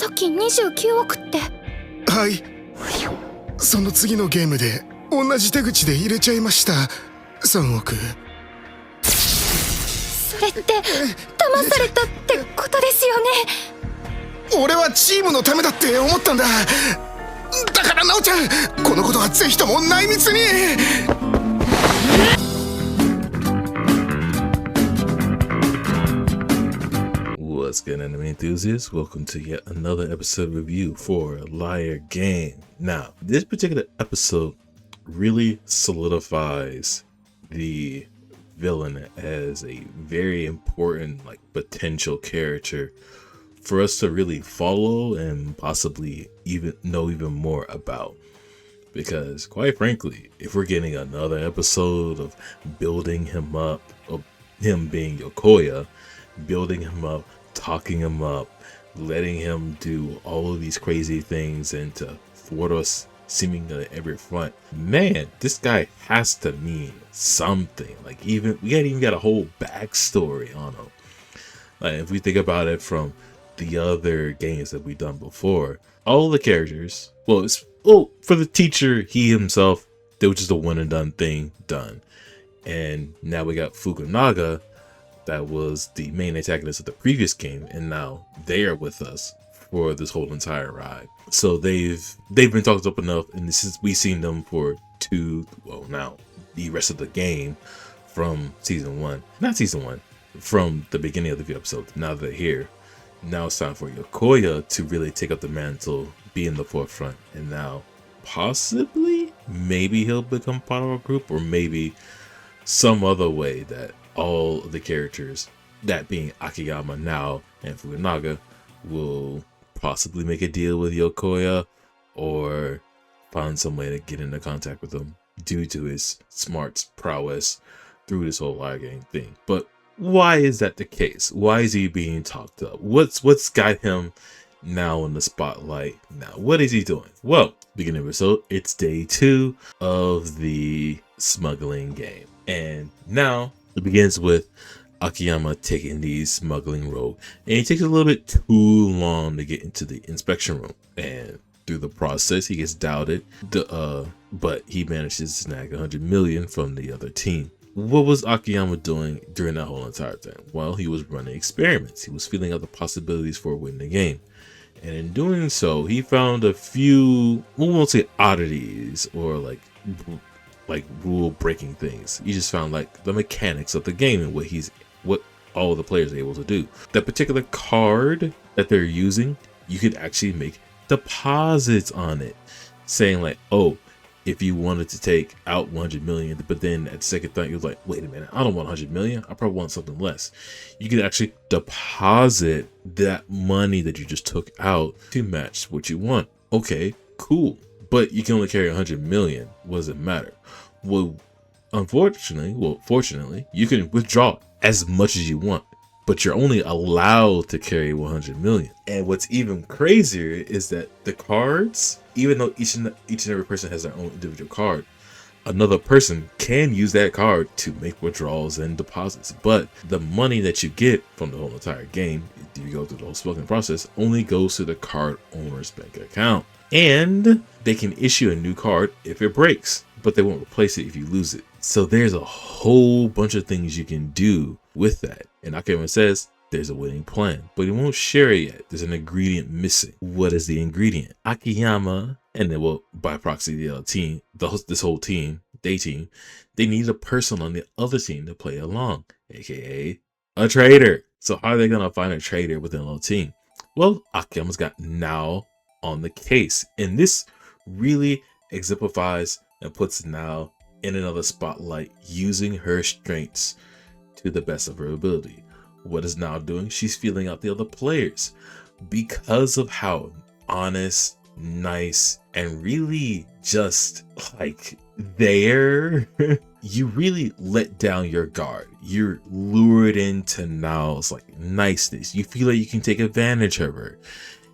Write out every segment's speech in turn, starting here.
さっき29億って。はい。その次のゲームで同じ手口で入れちゃいました。3億。それって騙されたってことですよね。俺はチームのためだって思ったんだ。だからなおちゃん、このことはぜひとも内密に。What's good, anime enthusiasts? Welcome to yet another episode review for Liar Game. Now, this particular episode really solidifies the villain as a very important, potential character for us to really follow and possibly even know even more about. Because quite frankly, if we're getting another episode of building him up, of him being Yokoya, building him up, talking him up, letting him do all of these crazy things and to thwart us seemingly at every front, man, this guy has to mean something. Even we hadn't even got a whole backstory on him. If we think about it from the other games that we've done before, all the characters, for the teacher, he himself, they were just a one and done thing done. And now we got Fukunaga, that was the main antagonist of the previous game, and now they are with us for this whole entire ride. So they've been talked up enough, and we've seen them for now the rest of the game from from the beginning of the episode. Now they're here. Now it's time for Yokoya to really take up the mantle, be in the forefront, and now possibly maybe he'll become part of a group, or maybe some other way that all of the characters, that being Akiyama now and Fukunaga, will possibly make a deal with Yokoya or find some way to get into contact with him due to his smarts, prowess through this whole liar game thing. But why is that the case? Why is he being talked up? What's got him now in the spotlight now? What is he doing? Well, beginning of the episode, it's day 2 of the smuggling game. And now it begins with Akiyama taking the smuggling road, and it takes a little bit too long to get into the inspection room. And through the process, he gets doubted, but he manages to snag 100 million from the other team. What was Akiyama doing during that whole entire thing? Well, he was running experiments. He was feeling out the possibilities for winning the game, and in doing so, he found a few, we won't say oddities or like rule breaking things. He just found the mechanics of the game and what all the players are able to do. That particular card that they're using, you could actually make deposits on it, saying if you wanted to take out 100 million, but then at second thought, you're like, wait a minute, I don't want 100 million. I probably want something less. You could actually deposit that money that you just took out to match what you want. Okay, cool. But you can only carry 100 million. What does it matter? Well, fortunately, you can withdraw as much as you want, but you're only allowed to carry 100 million. And what's even crazier is that the cards, even though each and every person has their own individual card, another person can use that card to make withdrawals and deposits. But the money that you get from the whole entire game, if you go through the whole smuggling process, only goes to the card owner's bank account. And they can issue a new card if it breaks, but they won't replace it if you lose it. So there's a whole bunch of things you can do with that. And Akiyama says there's a winning plan, but he won't share it yet. There's an ingredient missing. What is the ingredient? Akiyama, and then by proxy the other team, this whole team, they need a person on the other team to play along, aka a traitor. So how are they gonna find a traitor within a little team? Well, Akiyama's got Now on the case, and this really exemplifies and puts Now in another spotlight, using her strengths to the best of her ability. What is Now doing? She's feeling out the other players because of how honest, nice, and really just there. You really let down your guard. You're lured into Now's niceness. You feel like you can take advantage of her.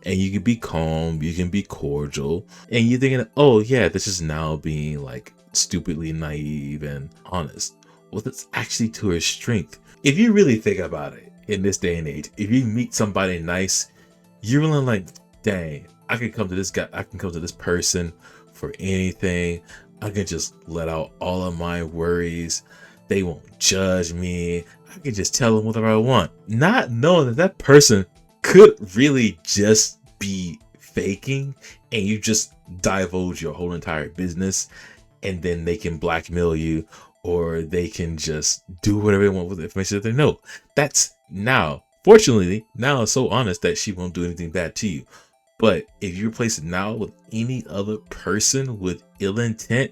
And you can be calm, you can be cordial, and you're thinking, oh yeah, this is Now being stupidly naive and honest. Well, that's actually to her strength. If you really think about it, in this day and age, if you meet somebody nice, you're really dang, I can come to this guy, I can come to this person for anything. I can just let out all of my worries. They won't judge me. I can just tell them whatever I want, not knowing that that person could really just be faking, and you just divulge your whole entire business, and then they can blackmail you, or they can just do whatever they want with the information that they know. That's now, fortunately, now it's so honest that she won't do anything bad to you. But if you replace it now with any other person with ill intent,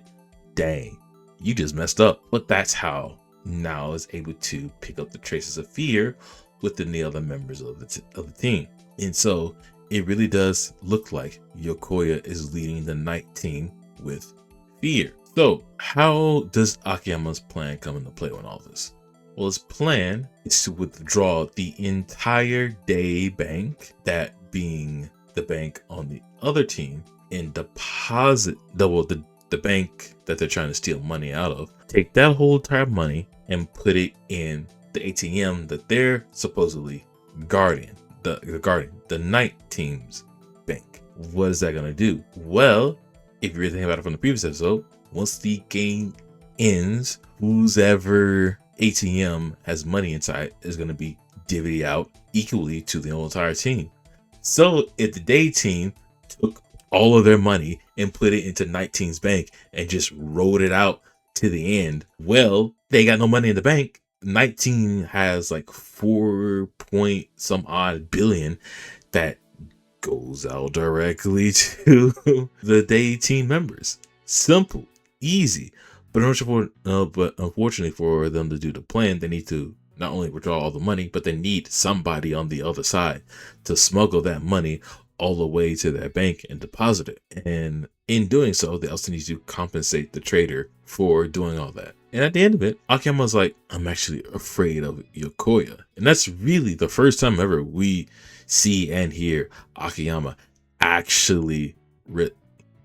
dang, you just messed up. But that's how Now is able to pick up the traces of fear within the other members of the team. And so it really does look like Yokoya is leading the night team with fear. So how does Akiyama's plan come into play on all this? Well, his plan is to withdraw the entire day bank, that being the bank on the other team, and deposit the bank that they're trying to steal money out of. Take that whole entire money and put it in the ATM that they're supposedly guarding, the night team's bank. What is that going to do? Well, if you're thinking about it from the previous episode, once the game ends, whose ever ATM has money inside is going to be divvied out equally to the whole entire team. So if the day team took all of their money and put it into night team's bank and just rolled it out to the end, well, they got no money in the bank. Night team has like 4 point some odd billion that goes out directly to the day team members. Simple, easy. But unfortunately for them to do the plan, they need to not only withdraw all the money, but they need somebody on the other side to smuggle that money all the way to their bank and deposit it. And in doing so, they also need to compensate the trader for doing all that. And at the end of it, Akiyama's like, I'm actually afraid of Yokoya. And that's really the first time ever we see and hear Akiyama actually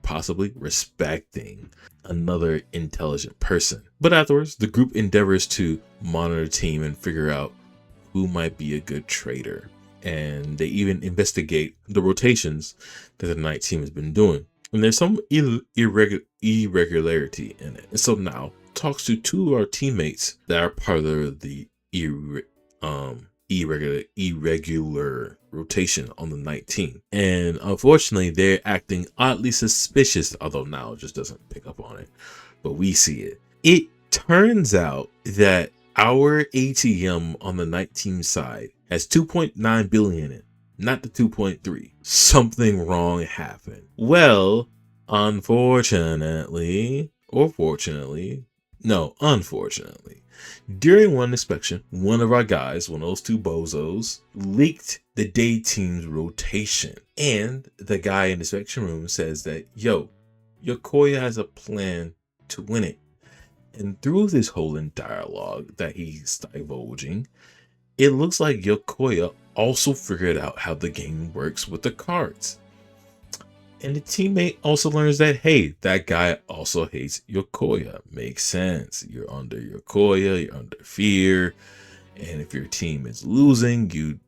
possibly respecting another intelligent person. But afterwards, the group endeavors to monitor the team and figure out who might be a good trader. And they even investigate the rotations that the night team has been doing. And there's some irregularity in it. And so now talks to two of our teammates that are part of the irregular rotation on the night team. And unfortunately, they're acting oddly suspicious, although now it just doesn't pick up on it, but we see it. It turns out that our ATM on the night team side has 2.9 billion in it, not the 2.3. Something wrong happened. Well, unfortunately, during one inspection, one of our guys, one of those two bozos, leaked the day team's rotation. And the guy in the inspection room says that, Yokoya has a plan to win it. And through this whole dialogue that he's divulging, it looks like Yokoya also figured out how the game works with the cards. And the teammate also learns that, hey, that guy also hates Yokoya. Makes sense. You're under Yokoya, you're under fear. And if your team is losing, you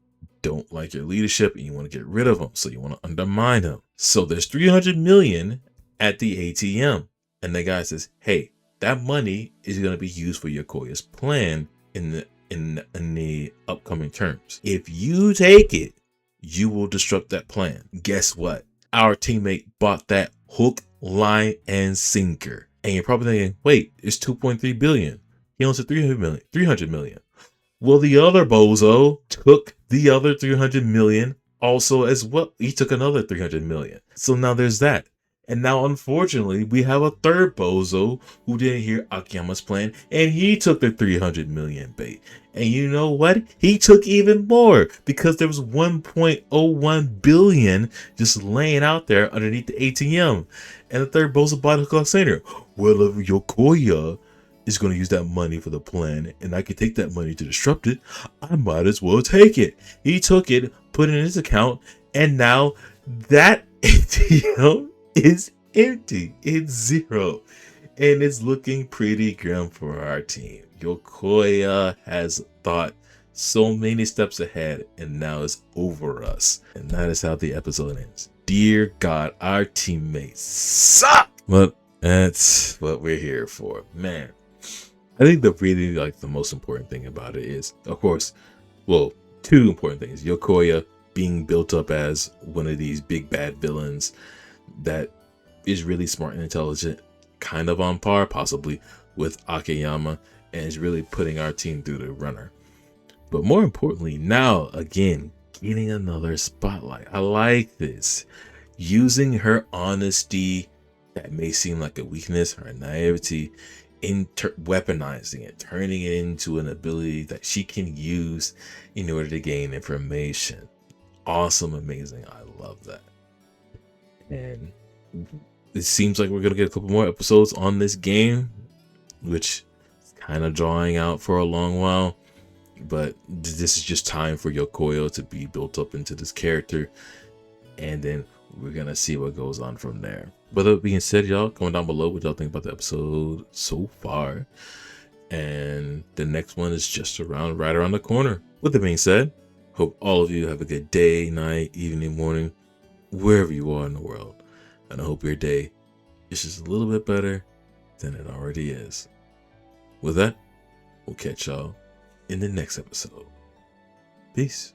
don't like your leadership and you want to get rid of him. So you want to undermine him. So there's 300 million at the ATM. And the guy says, hey, that money is going to be used for Yokoya's plan in the upcoming terms. If you take it, you will disrupt that plan. Guess what? Our teammate bought that hook, line, and sinker. And you're probably thinking, wait, it's 2.3 billion. He owns 300 million. Well, the other bozo took the other 300 million also as well. He took another 300 million. So now there's that. And now, unfortunately, we have a third bozo who didn't hear Akiyama's plan, and he took the 300 million bait. And you know what? He took even more, because there was 1.01 billion just laying out there underneath the ATM. And the third bozo bought a container. Well, if Yokoya is going to use that money for the plan, and I can take that money to disrupt it, I might as well take it. He took it, put it in his account, and now that ATM is empty. It's zero. And it's looking pretty grim for our team. Yokoya has thought so many steps ahead, and now it's over us. And that is how the episode ends. Dear God, our teammates suck! But that's what we're here for. Man, I think the most important thing about it is, of course, well, two important things. Yokoya being built up as one of these big bad villains that is really smart and intelligent, kind of on par, possibly, with Akiyama, and is really putting our team through the runner. But more importantly, now, again, getting another spotlight. I like this. Using her honesty, that may seem like a weakness, her naivety, weaponizing it, turning it into an ability that she can use in order to gain information. Awesome, amazing. I love that. And it seems like we're going to get a couple more episodes on this game, which is kind of drawing out for a long while. But this is just time for Yokoya to be built up into this character. And then we're going to see what goes on from there. With that being said, y'all, comment down below what y'all think about the episode so far. And the next one is just right around the corner. With that being said, hope all of you have a good day, night, evening, morning, wherever you are in the world. And I hope your day is just a little bit better than it already is. With that, we'll catch y'all in the next episode. Peace.